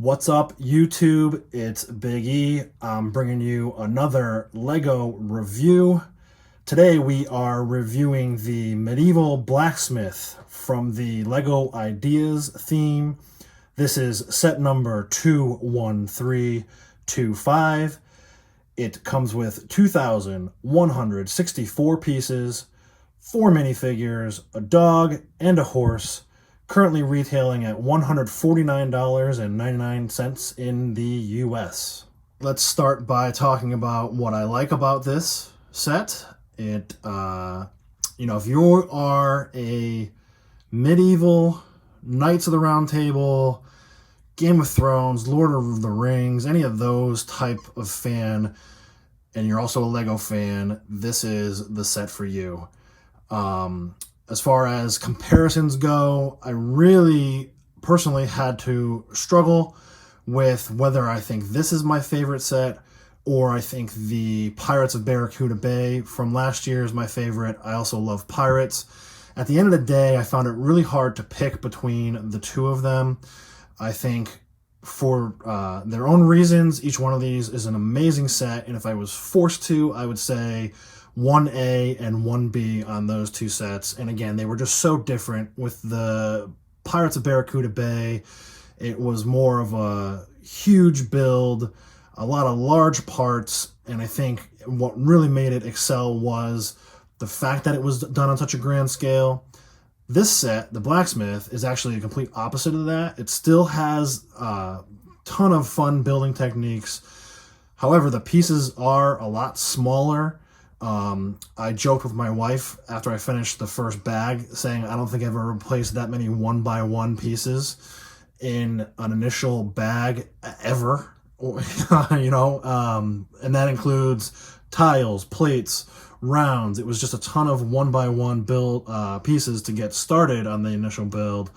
What's up, YouTube? It's Big E. I'm bringing you another Lego review. Today we are reviewing the Medieval Blacksmith from the Lego Ideas theme. This is set number 21325. It comes with 2,164 pieces, 4 minifigures, a dog, and a horse, currently retailing at $149.99 in the US. Let's start by talking about what I like about this set. If you are a medieval Knights of the Round Table, Game of Thrones, Lord of the Rings, any of those type of fan, and you're also a Lego fan, this is the set for you. As far as comparisons go, I really personally had to struggle with whether I think this is my favorite set or I think the Pirates of Barracuda Bay from last year is my favorite. I also love Pirates. At the end of the day, I found it really hard to pick between the two of them. I think for their own reasons, each one of these is an amazing set, and if I was forced to, I would say 1A and 1B on those two sets. And again, they were just so different. With the Pirates of Barracuda Bay, it was more of a huge build, a lot of large parts, and I think what really made it excel was the fact that it was done on such a grand scale. This set, the Blacksmith, is actually a complete opposite of that. It still has a ton of fun building techniques. However, the pieces are a lot smaller. I joked with my wife after I finished the first bag, saying I don't think I've ever replaced that many 1x1 pieces in an initial bag ever. And that includes tiles, plates, rounds. It was just a ton of 1x1 build pieces to get started on the initial build,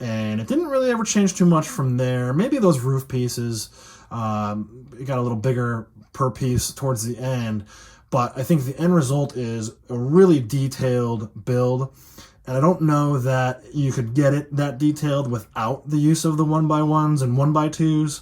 and it didn't really ever change too much from there. Maybe those roof pieces it got a little bigger per piece towards the end, but I think the end result is a really detailed build, and I don't know that you could get it that detailed without the use of the 1x1s and 1x2s.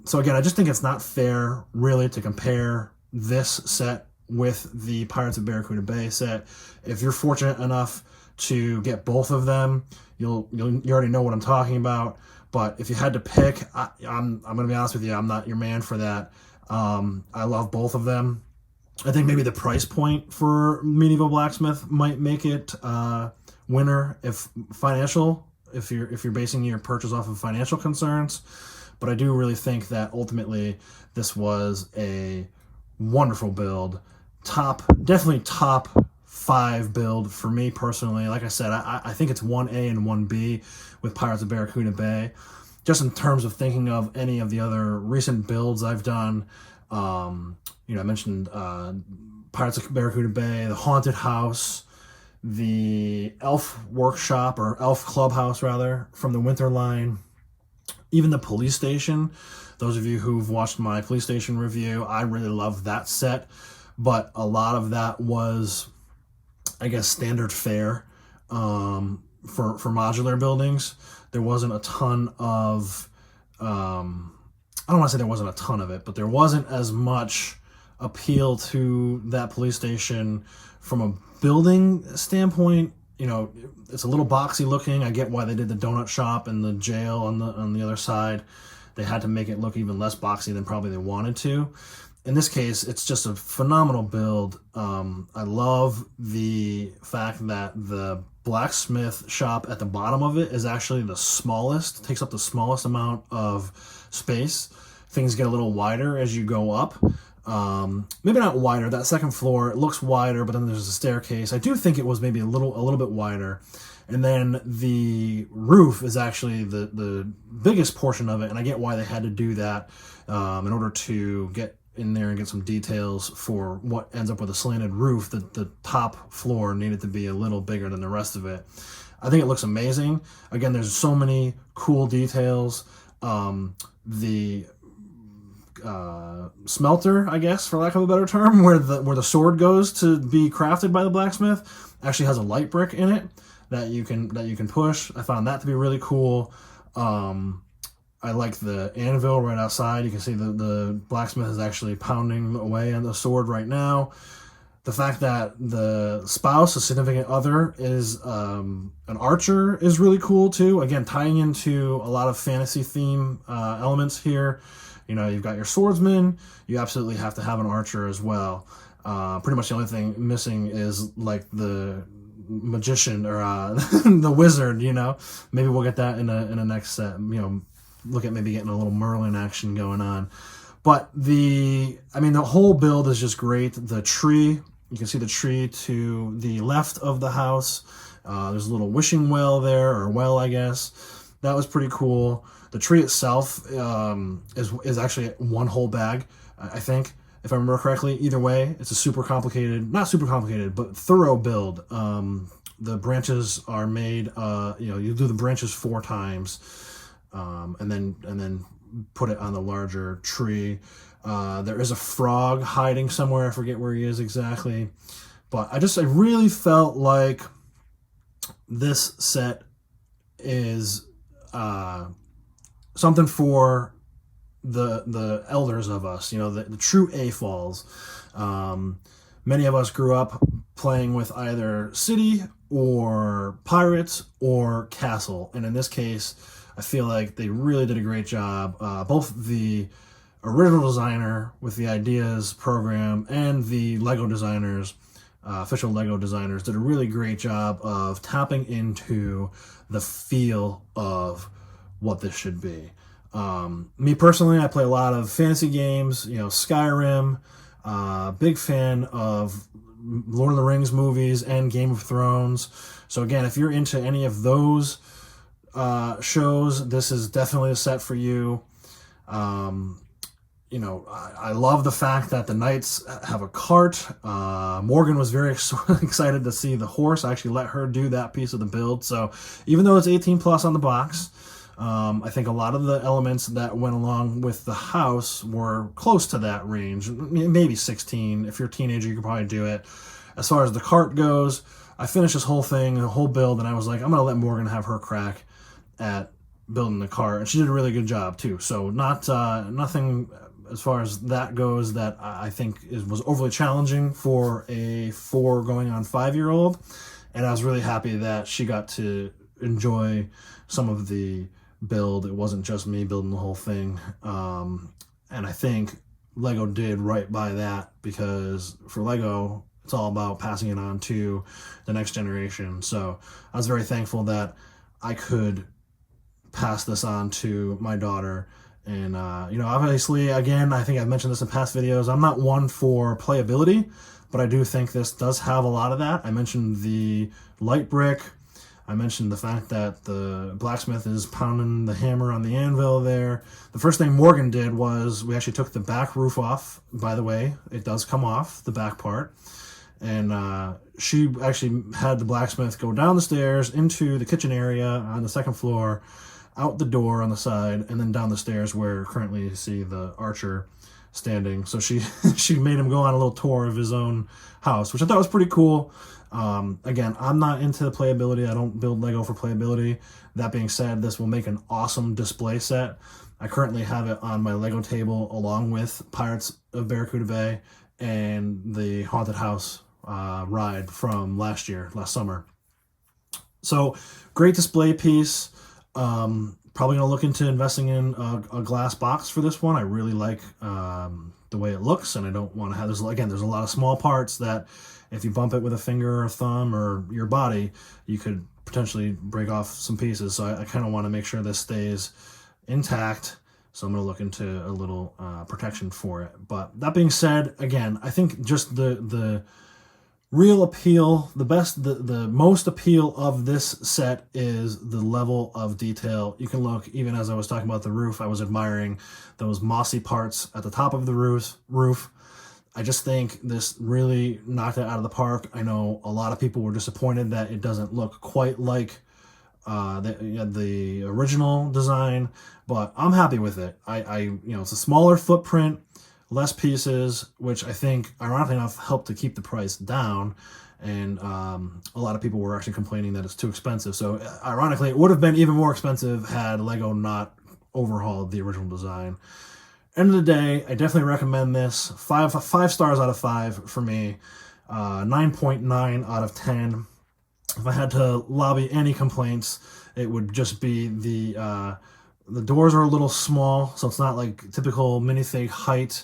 So again, I just think it's not fair really to compare this set with the Pirates of Barracuda Bay set. If you're fortunate enough to get both of them, you already know what I'm talking about. But if you had to pick, I'm going to be honest with you, I'm not your man for that. I love both of them. I think maybe the price point for Medieval Blacksmith might make it winner if you're basing your purchase off of financial concerns. But I do really think that ultimately this was a wonderful build. Definitely top 5 build for me personally. Like I said, I think it's 1A and 1B with Pirates of Barracuda Bay. Just in terms of thinking of any of the other recent builds I've done, I mentioned Pirates of Barracuda Bay, the Haunted House, the Elf Workshop, or Elf Clubhouse rather, from the Winter line, even the Police Station. Those of you who've watched my Police Station review, I really love that set, but a lot of that was, I guess, standard fare for modular buildings. There wasn't a ton of, I don't want to say there wasn't a ton of it, but there wasn't as much appeal to that police station from a building standpoint. It's a little boxy looking. I get why they did the donut shop and the jail on the other side. They had to make it look even less boxy than probably they wanted to. In this case, it's just a phenomenal build. I love the fact that the blacksmith shop at the bottom of it is actually the smallest, takes up the smallest amount of space. Things get a little wider as you go up. Maybe not wider. That second floor, it looks wider, but then there's a staircase. I do think it was maybe a little bit wider. And then the roof is actually the biggest portion of it, and I get why they had to do that in order to get in there and get some details for what ends up with a slanted roof. The top floor needed to be a little bigger than the rest of it. I think it looks amazing. Again, there's so many cool details. The smelter, I guess, for lack of a better term, where the sword goes to be crafted by the blacksmith, actually has a light brick in it that you can push. I found that to be really cool. I like the anvil right outside. You can see the blacksmith is actually pounding away on the sword right now. The fact that the spouse, a significant other, is an archer is really cool too. Again, tying into a lot of fantasy theme elements here. You know, you've got your swordsman. You absolutely have to have an archer as well. Pretty much the only thing missing is like the magician or the wizard. You know, maybe we'll get that in a next set. You know, look at maybe getting a little Merlin action going on. But the whole build is just great. The tree. You can see the tree to the left of the house. There's a little wishing well there, or well, I guess. That was pretty cool. The tree itself is actually one whole bag, I think, if I remember correctly. Either way, it's a not super complicated, but thorough build. The branches are made, you do the branches 4 times, and then put it on the larger tree. There is a frog hiding somewhere. I forget where he is exactly. But I really felt like this set is something for the elders of us, the true AFOLs. Many of us grew up playing with either city or pirates or castle. And in this case, I feel like they really did a great job. Both the original designer with the ideas program and the Lego designers, official Lego designers, did a really great job of tapping into the feel of what this should be. Me personally, I play a lot of fantasy games, Skyrim, big fan of Lord of the Rings movies and Game of Thrones. So again, if you're into any of those shows, this is definitely a set for you. I love the fact that the knights have a cart. Morgan was very excited to see the horse. I actually let her do that piece of the build. So even though it's 18 plus on the box, I think a lot of the elements that went along with the house were close to that range. Maybe 16. If you're a teenager, you could probably do it. As far as the cart goes, I finished this whole thing, the whole build, and I was like, I'm going to let Morgan have her crack at building the cart. And she did a really good job, too. So nothing as far as that goes that I think was overly challenging for a 4 going on 5-year-old. And I was really happy that she got to enjoy some of the build. It wasn't just me building the whole thing. And I think Lego did right by that, because for Lego, it's all about passing it on to the next generation. So I was very thankful that I could pass this on to my daughter. And, obviously, again, I think I've mentioned this in past videos, I'm not one for playability, but I do think this does have a lot of that. I mentioned the light brick. I mentioned the fact that the blacksmith is pounding the hammer on the anvil there. The first thing Morgan did was we actually took the back roof off. By the way, it does come off, the back part. And she actually had the blacksmith go down the stairs into the kitchen area on the 2nd floor, out the door on the side, and then down the stairs where currently you see the archer standing. So she made him go on a little tour of his own house, which I thought was pretty cool. Again, I'm not into the playability. I don't build Lego for playability. That being said, this will make an awesome display set. I currently have it on my Lego table along with Pirates of Barracuda Bay and the Haunted House ride from last summer. So great display piece. Probably gonna look into investing in a glass box for this one. I really like the way it looks, and I don't want to have there's a lot of small parts that if you bump it with a finger or a thumb or your body, you could potentially break off some pieces. So I kind of want to make sure this stays intact. So I'm going to look into a little protection for it. But that being said, again, I think just the real appeal, the most appeal of this set is the level of detail. You can look, even as I was talking about the roof, I was admiring those mossy parts at the top of the roof. I just think this really knocked it out of the park. I know a lot of people were disappointed that it doesn't look quite like the original design, but I'm happy with it. It's a smaller footprint, less pieces, which I think, ironically enough, helped to keep the price down. And a lot of people were actually complaining that it's too expensive. So ironically, it would have been even more expensive had Lego not overhauled the original design. End of the day, I definitely recommend this. Five stars out of 5 for me. 9.9 out of 10. If I had to lobby any complaints, it would just be the doors are a little small, so it's not like typical minifig height.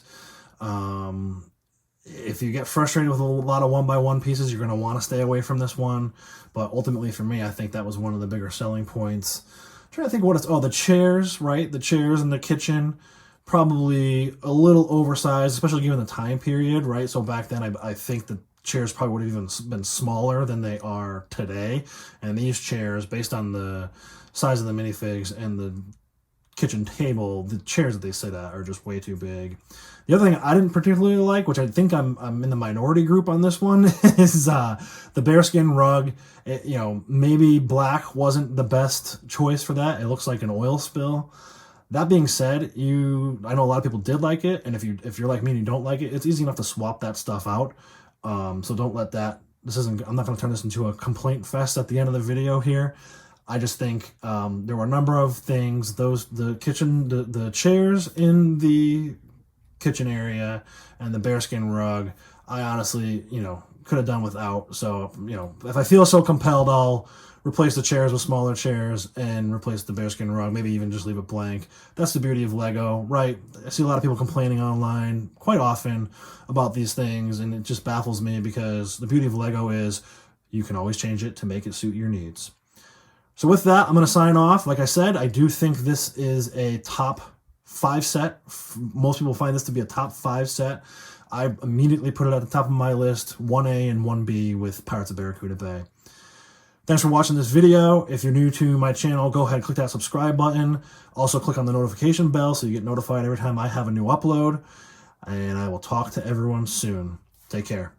If you get frustrated with a lot of 1x1 pieces, you're going to want to stay away from this one. But ultimately, for me, I think that was one of the bigger selling points. I'm trying to think what it's... Oh, the chairs, right? The chairs in the kitchen, probably a little oversized, especially given the time period, right? So back then, I think the chairs probably would have even been smaller than they are today. And these chairs, based on the size of the minifigs and the kitchen table, the chairs that they sit at are just way too big. The other thing I didn't particularly like, which I think I'm in the minority group on this one, is the bearskin rug. Maybe black wasn't the best choice for that. It looks like an oil spill. That being said, I know a lot of people did like it, and if you're like me and you don't like it, it's easy enough to swap that stuff out. So don't let that. I'm not going to turn this into a complaint fest at the end of the video here. I just think there were a number of things. The chairs in the kitchen area and the bearskin rug, I honestly, could have done without. So, if I feel so compelled, I'll replace the chairs with smaller chairs and replace the bearskin rug, maybe even just leave it blank. That's the beauty of Lego, right? I see a lot of people complaining online quite often about these things, and it just baffles me because the beauty of Lego is you can always change it to make it suit your needs. So with that, I'm going to sign off. Like I said, I do think this is a top 5 set. Most people find this to be a top 5 set. I immediately put it at the top of my list, 1A and 1B with Pirates of Barracuda Bay. Thanks for watching this video. If you're new to my channel, go ahead and click that subscribe button. Also click on the notification bell so you get notified every time I have a new upload. And I will talk to everyone soon. Take care.